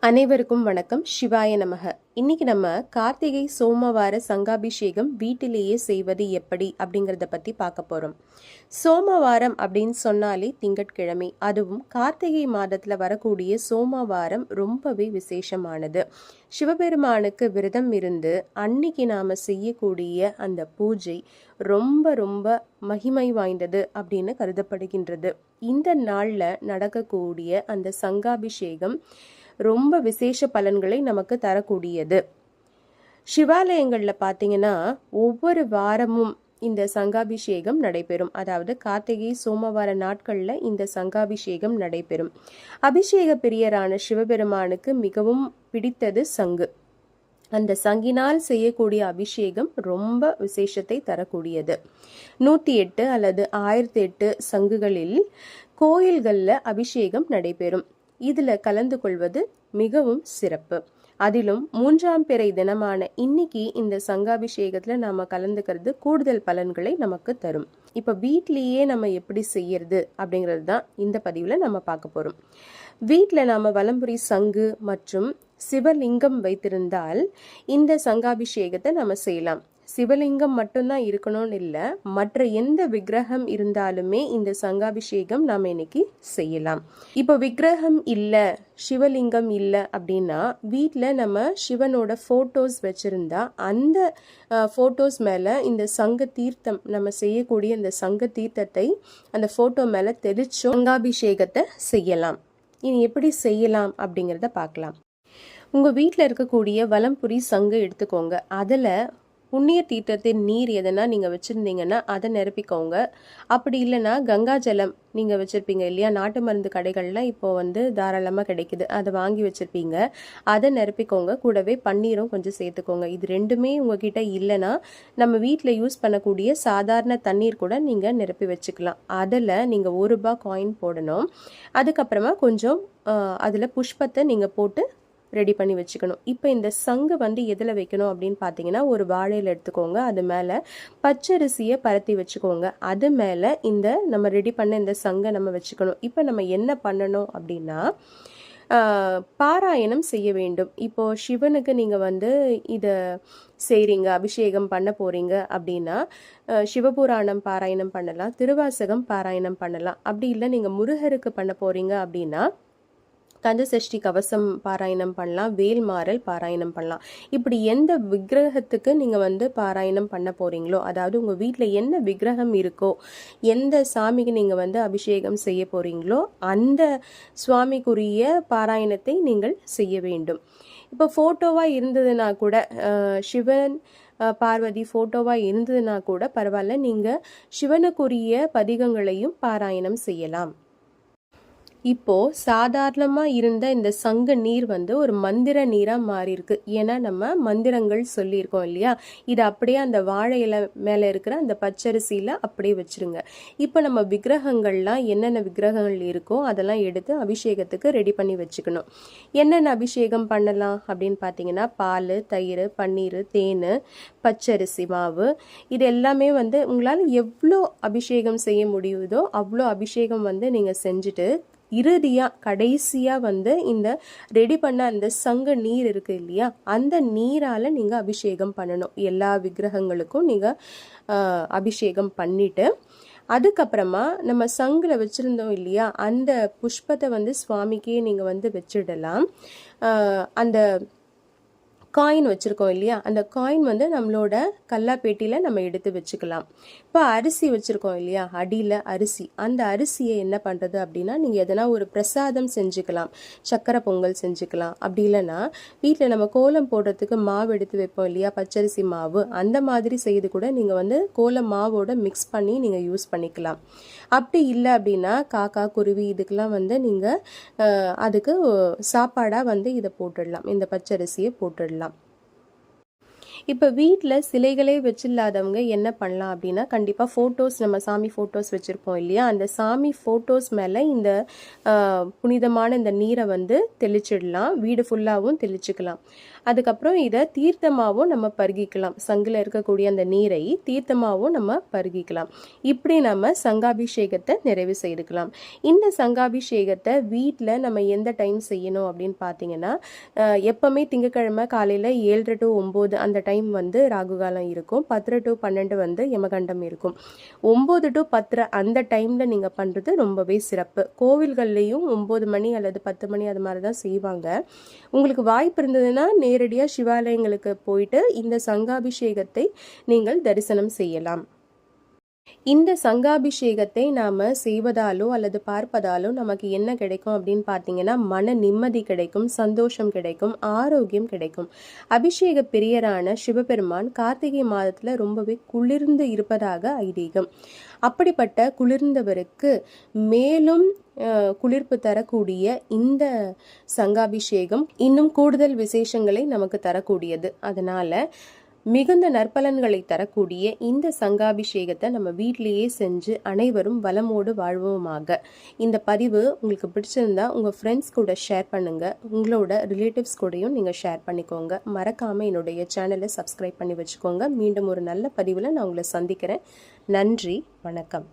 அனைவருக்கும் வணக்கம். சிவாய நமக. இன்னைக்கு நம்ம கார்த்திகை சோமவார சங்காபிஷேகம் வீட்டிலேயே செய்வது எப்படி அப்படிங்கிறத பத்தி பார்க்க போறோம். சோமவாரம் அப்படின்னு சொன்னாலே திங்கட்கிழமை, அதுவும் கார்த்திகை மாதத்துல வரக்கூடிய சோமவாரம் ரொம்பவே விசேஷமானது. சிவபெருமானுக்கு விரதம் இருந்து அன்னைக்கு நாம செய்யக்கூடிய அந்த பூஜை ரொம்ப ரொம்ப மகிமை வாய்ந்தது அப்படின்னு கருதப்படுகின்றது. இந்த நாள்ல நடக்கக்கூடிய அந்த சங்காபிஷேகம் ரொம்ப விசேஷ பலன்களை நமக்கு தரக்கூடியது. சிவாலயங்களில் பார்த்தீங்கன்னா ஒவ்வொரு வாரமும் இந்த சங்காபிஷேகம் நடைபெறும். அதாவது கார்த்திகை சோமவார நாட்களில் இந்த சங்காபிஷேகம் நடைபெறும். அபிஷேக பிரியரான சிவபெருமானுக்கு மிகவும் பிடித்தது சங்கு. அந்த சங்கினால் செய்யக்கூடிய அபிஷேகம் ரொம்ப விசேஷத்தை தரக்கூடியது. 108 அல்லது 1008 சங்குகளில் கோயில்களில் அபிஷேகம் நடைபெறும். இதுல கலந்து கொள்வது மிகவும் சிறப்பு. அதிலும் 3ஆம் பிறை தினமான இன்னைக்கு இந்த சங்காபிஷேகத்துல நாம கலந்துக்கிறது கூடுதல் பலன்களை நமக்கு தரும். இப்ப வீட்லயே நம்ம எப்படி செய்யறது அப்படிங்கிறது தான் இந்த பதிவுல நம்ம பார்க்க போறோம். வீட்டுல நாம வலம்புரி சங்கு மற்றும் சிவலிங்கம் வைத்திருந்தால் இந்த சங்காபிஷேகத்தை நம்ம செய்யலாம். சிவலிங்கம் மட்டும்தான் இருக்கணும்னு இல்லை, மற்ற எந்த விக்கிரகம் இருந்தாலுமே இந்த சங்காபிஷேகம் நாம இன்னைக்கு செய்யலாம். இப்போ விக்கிரகம் இல்லை, சிவலிங்கம் இல்லை அப்படின்னா வீட்டில் நம்ம சிவனோட ஃபோட்டோஸ் வச்சுருந்தா அந்த ஃபோட்டோஸ் மேலே இந்த சங்க தீர்த்தம், நம்ம செய்யக்கூடிய இந்த சங்க தீர்த்தத்தை அந்த ஃபோட்டோ மேலே தெளிச்சோ சங்காபிஷேகத்தை செய்யலாம். இனி எப்படி செய்யலாம் அப்படிங்கிறத பார்க்கலாம். உங்கள் வீட்டில் இருக்கக்கூடிய வலம்புரி சங்கு எடுத்துக்கோங்க. அதில் புண்ணிய தீர்த்தத்தின் நீர் எதனா நீங்கள் வச்சுருந்தீங்கன்னா அதை நிரப்பிக்கோங்க. அப்படி இல்லைன்னா கங்கா ஜலம் நீங்கள் வச்சுருப்பீங்க இல்லையா, நாட்டு மருந்து கடைகள்லாம் இப்போது தாராளமாக கிடைக்குது, அதை வாங்கி வச்சுருப்பீங்க, அதை நிரப்பிக்கோங்க. கூடவே பன்னீரும் கொஞ்சம் சேர்த்துக்கோங்க. இது ரெண்டுமே உங்ககிட்ட இல்லைன்னா நம்ம வீட்டில் யூஸ் பண்ணக்கூடிய சாதாரண தண்ணீர் கூட நீங்கள் நிரப்பி வச்சுக்கலாம். அதில் நீங்கள் ₹1 காயின் போடணும். அதுக்கப்புறமா கொஞ்சம் அதில் புஷ்பத்தை நீங்கள் போட்டு ரெடி பண்ணி வச்சுக்கணும். இப்போ இந்த சங்கு எதில் வைக்கணும் அப்படின்னு பார்த்தீங்கன்னா, ஒரு வாழையில் எடுத்துக்கோங்க. அது மேலே பச்சரிசியை பரத்தி வச்சுக்கோங்க. அது மேலே இந்த நம்ம ரெடி பண்ண இந்த சங்கை நம்ம வச்சுக்கணும். இப்போ நம்ம என்ன பண்ணணும் அப்படின்னா, பாராயணம் செய்ய வேண்டும். இப்போ சிவனுக்கு நீங்கள் இதை செய்கிறீங்க, அபிஷேகம் பண்ண போகிறீங்க அப்படின்னா சிவபுராணம் பாராயணம் பண்ணலாம், திருவாசகம் பாராயணம் பண்ணலாம். அப்படி இல்லை நீங்கள் முருகருக்கு பண்ண போகிறீங்க அப்படின்னா கந்தசஷ்டி கவசம் பாராயணம் பண்ணலாம், வேல்மாறல் பாராயணம் பண்ணலாம். இப்படி எந்த விக்கிரகத்துக்கு நீங்கள் பாராயணம் பண்ண போகிறீங்களோ, அதாவது உங்கள் வீட்டில் என்ன விக்கிரகம் இருக்கோ, எந்த சாமிக்கு நீங்கள் அபிஷேகம் செய்ய போகிறீங்களோ அந்த சுவாமிக்குரிய பாராயணத்தை நீங்கள் செய்ய வேண்டும். இப்போ ஃபோட்டோவாக இருந்ததுன்னா கூட, சிவன் பார்வதி ஃபோட்டோவாக இருந்ததுன்னா கூட பரவாயில்ல, நீங்கள் சிவனுக்குரிய பதிகங்களையும் பாராயணம் செய்யலாம். இப்போ சாதாரணமாக இருந்த இந்த சங்க நீர் ஒரு மந்திர நீராக மாறி இருக்கு. ஏன்னா நம்ம மந்திரங்கள் சொல்லியிருக்கோம் இல்லையா, இது அப்படியே அந்த வாழை இலை மேலே இருக்கிற அந்த பச்சரிசியில் அப்படியே வச்சிருங்க. இப்போ நம்ம விக்கிரகங்கள்லாம் என்னென்ன விக்கிரகங்கள் இருக்கோ அதெல்லாம் எடுத்து அபிஷேகத்துக்கு ரெடி பண்ணி வச்சுக்கணும். என்னென்ன அபிஷேகம் பண்ணலாம் அப்படின்னு பார்த்தீங்கன்னா, பால், தயிர், பன்னீர், தேன், பச்சரிசி மாவு, இது எல்லாமே உங்களால் எவ்வளோ அபிஷேகம் செய்ய முடியுதோ அவ்வளோ அபிஷேகம் நீங்கள் செஞ்சுட்டு இறுதியாக கடைசியாக இந்த ரெடி பண்ண அந்த சங்க நீர் இருக்கு இல்லையா, அந்த நீரால் நீங்கள் அபிஷேகம் பண்ணணும். எல்லா விக்கிரகங்களுக்கும் நீங்கள் அபிஷேகம் பண்ணிட்டு அதுக்கப்புறமா நம்ம சங்கில் வச்சுருந்தோம் இல்லையா, அந்த புஷ்பத்தை சுவாமிக்கே நீங்கள் வச்சிடலாம். அந்த காயின் வச்சுருக்கோம் இல்லையா, அந்த காயின் நம்மளோட கல்லாப்பேட்டியில் நம்ம எடுத்து வச்சுக்கலாம். இப்போ அரிசி வச்சுருக்கோம் இல்லையா, அடியில் அரிசி, அந்த அரிசியை என்ன பண்ணுறது அப்படின்னா, நீங்கள் எதனா ஒரு பிரசாதம் செஞ்சுக்கலாம். சக்கரை பொங்கல் செஞ்சுக்கலாம். அப்படி இல்லைன்னா வீட்டில் நம்ம கோலம் போடுறதுக்கு மாவு எடுத்து வைப்போம் இல்லையா, பச்சரிசி மாவு, அந்த மாதிரி செய்து கூட நீங்கள் கோலம் மாவோட மிக்ஸ் பண்ணி நீங்கள் யூஸ் பண்ணிக்கலாம். அப்படி இல்லை அப்படின்னா காக்கா, குருவி இதுக்கெல்லாம் நீங்கள் அதுக்கு சாப்பாடாக இதை போட்டுடலாம், இந்த பச்சரிசியை போட்டுடலாம். இப்போ வீட்டில் சிலைகளே வச்சில்லாதவங்க என்ன பண்ணலாம் அப்படின்னா, கண்டிப்பாக ஃபோட்டோஸ், நம்ம சாமி ஃபோட்டோஸ் வச்சுருப்போம் இல்லையா, அந்த சாமி ஃபோட்டோஸ் மேலே இந்த புனிதமான இந்த நீரை வந்து தெளிச்சிடலாம். வீடு ஃபுல்லாகவும் தெளிச்சுக்கலாம். அதுக்கப்புறம் இதை தீர்த்தமாகவும் நம்ம பருகிக்கலாம். சங்கில் இருக்கக்கூடிய அந்த நீரை தீர்த்தமாகவும் நம்ம பருகிக்கலாம். இப்படி நம்ம சங்காபிஷேகத்தை நிறைவு செய்துக்கலாம். இந்த சங்காபிஷேகத்தை வீட்டில் நம்ம எந்த டைம் செய்யணும் அப்படின்னு பார்த்தீங்கன்னா, எப்போவுமே திங்கக்கிழமை காலையில் 7:30 to 9 அந்த டைம் வந்து ராகுகாலம் இருக்கும். 10:30 to 12 வந்து யமகண்டம் இருக்கும். 9 to 10 அந்த டைமில் நீங்கள் பண்ணுறது ரொம்பவே சிறப்பு. கோவில்கள்லேயும் 9 மணி அல்லது 10 மணி அது மாதிரி தான் செய்வாங்க. உங்களுக்கு வாய்ப்பு இருந்ததுன்னா நேரடியாக சிவாலயங்களுக்கு போயிட்டு இந்த சங்காபிஷேகத்தை நீங்கள் தரிசனம் செய்யலாம். இந்த சங்காபிஷேகத்தை நாம் செய்வதாலோ அல்லது பார்ப்பதாலோ நமக்கு என்ன கிடைக்கும் அப்படின்னு பார்த்தீங்கன்னா, மன நிம்மதி கிடைக்கும், சந்தோஷம் கிடைக்கும், ஆரோக்கியம் கிடைக்கும். அபிஷேக பிரியரான சிவபெருமான் கார்த்திகை மாதத்தில் ரொம்பவே குளிர்ந்து இருப்பதாக ஐதீகம். அப்படிப்பட்ட குளிர்ந்தவருக்கு மேலும் குளிர்ப்பு தரக்கூடிய இந்த சங்காபிஷேகம் இன்னும் கூடுதல் விசேஷங்களை நமக்கு தரக்கூடியது. அதனால மிகுந்த நற்பலன்களை தரக்கூடிய இந்த சங்காபிஷேகத்தை நம்ம வீட்டிலேயே செஞ்சு அனைவரும் வளமோடு வாழ்வோமாக. இந்த பதிவு உங்களுக்கு பிடிச்சிருந்தா உங்கள் ஃப்ரெண்ட்ஸ் கூட ஷேர் பண்ணுங்கள். உங்களோட ரிலேட்டிவ்ஸ் கூடயும் நீங்கள் ஷேர் பண்ணிக்கோங்க. மறக்காமல் என்னுடைய சேனலை சப்ஸ்கிரைப் பண்ணி வச்சுக்கோங்க. மீண்டும் ஒரு நல்ல பதிவில் நான் உங்களை சந்திக்கிறேன். நன்றி, வணக்கம்.